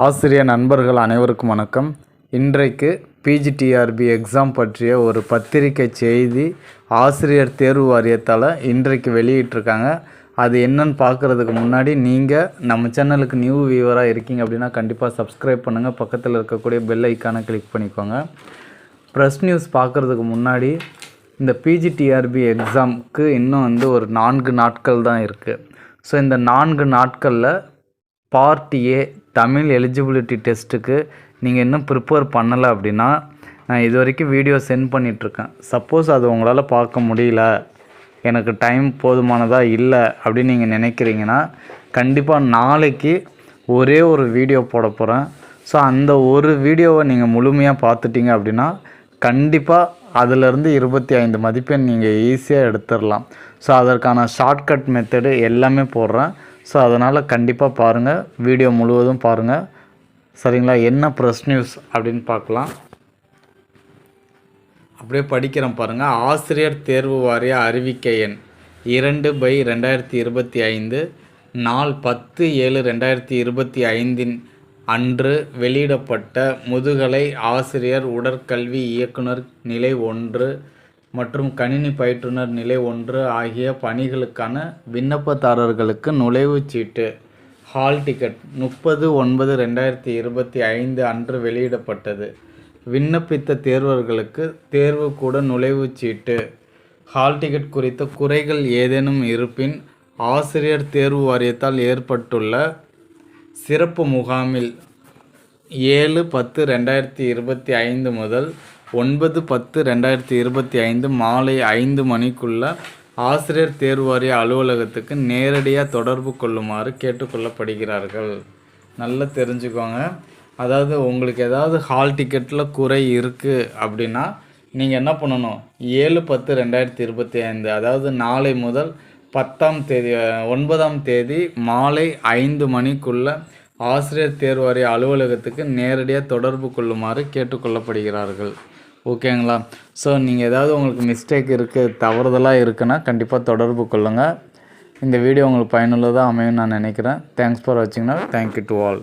ஆசிரியர் நண்பர்கள் அனைவருக்கும் வணக்கம். இன்றைக்கு பிஜிடிஆர்பி எக்ஸாம் பற்றிய ஒரு பத்திரிகை செய்தி ஆசிரியர் தேர்வு வாரியத்தால் இன்றைக்கு வெளியிட்டிருக்காங்க. அது என்னன்னு பார்க்குறதுக்கு முன்னாடி நீங்கள் நம்ம சேனலுக்கு நியூ வியூவராக இருக்கீங்க அப்படின்னா கண்டிப்பாக சப்ஸ்கிரைப் பண்ணுங்கள். பக்கத்தில் இருக்கக்கூடிய பெல் ஐக்கானை கிளிக் பண்ணிக்கோங்க. ப்ரெஸ் நியூஸ் பார்க்குறதுக்கு முன்னாடி இந்த பிஜிடிஆர்பி எக்ஸாமுக்கு இன்னும் ஒரு 4 நாட்கள் தான் இருக்குது. ஸோ இந்த 4 நாட்களில் பார்ட் ஏ தமிழ் எலிஜிபிலிட்டி டெஸ்ட்டுக்கு நீங்கள் இன்னும் ப்ரிப்பேர் பண்ணலை அப்படின்னா நான் இது வரைக்கும் வீடியோ சென்ட் பண்ணிகிட்ருக்கேன். சப்போஸ் அது உங்களால் பார்க்க முடியல, எனக்கு டைம் போதுமானதாக இல்லை அப்படின்னு நீங்கள் நினைக்கிறீங்கன்னா கண்டிப்பாக நாளைக்கு ஒரே ஒரு வீடியோ போட போகிறேன். ஸோ அந்த ஒரு வீடியோவை நீங்கள் முழுமையாக பார்த்துட்டிங்க அப்படின்னா கண்டிப்பாக அதிலிருந்து 25 மதிப்பெண் நீங்கள் ஈஸியாக எடுத்துடலாம். ஸோ அதற்கான ஷார்ட்கட் மெத்தடு எல்லாமே போடுறேன். ஸோ அதனால் கண்டிப்பாக பாருங்கள், வீடியோ முழுவதும் பாருங்கள். சரிங்களா? என்ன ப்ரெஸ் நியூஸ் அப்படின்னு பார்க்கலாம். அப்படியே படிக்கிறேன் பாருங்கள். ஆசிரியர் தேர்வு வாரிய அறிவிக்கை எண் 2/2025 நாள் 10/7/2025 அன்று வெளியிடப்பட்ட முதுகலை ஆசிரியர் உடற்கல்வி இயக்குனர் நிலை 1 மற்றும் கணினி பயிற்றுனர் நிலை 1 ஆகிய பணிகளுக்கான விண்ணப்பதாரர்களுக்கு நுழைவுச்சீட்டு ஹால் டிக்கெட் 30/9/2025 அன்று வெளியிடப்பட்டது. விண்ணப்பித்த தேர்வர்களுக்கு தேர்வுக்கூட நுழைவுச்சீட்டு ஹால் டிக்கெட் குறித்த குறைகள் ஏதேனும் இருப்பின் ஆசிரியர் தேர்வு வாரியத்தால் ஏற்பட்டுள்ள சிறப்பு முகாமில் 7/10/2025 முதல் 9/10/2025 மாலை 5 மணிக்குள்ள ஆசிரியர் தேர்வு வாரிய அலுவலகத்துக்கு நேரடியாக தொடர்பு கொள்ளுமாறு கேட்டுக்கொள்ளப்படுகிறார்கள். நல்லா தெரிஞ்சுக்கோங்க. அதாவது உங்களுக்கு ஏதாவது ஹால் டிக்கெட்டில் குறை இருக்குது அப்படின்னா நீங்கள் என்ன பண்ணணும், 7/10/2025 அதாவது நாளை முதல் 9ஆம் தேதி மாலை 5 மணிக்குள்ள ஆசிரியர் தேர்வு வாரிய அலுவலகத்துக்கு நேரடியாக தொடர்பு கொள்ளுமாறு கேட்டுக்கொள்ளப்படுகிறார்கள். ஓகேங்களா? ஸோ நீங்கள் ஏதாவது உங்களுக்கு மிஸ்டேக் இருக்குது, தவறுதலாக இருக்குன்னா கண்டிப்பாக தொடர்பு கொள்ளுங்கள். இந்த வீடியோ உங்களுக்கு பயனுள்ளதாக அமையும் நான் நினைக்கிறேன். தேங்க்ஸ் ஃபார் வாட்சிங்னா. Thank you to all.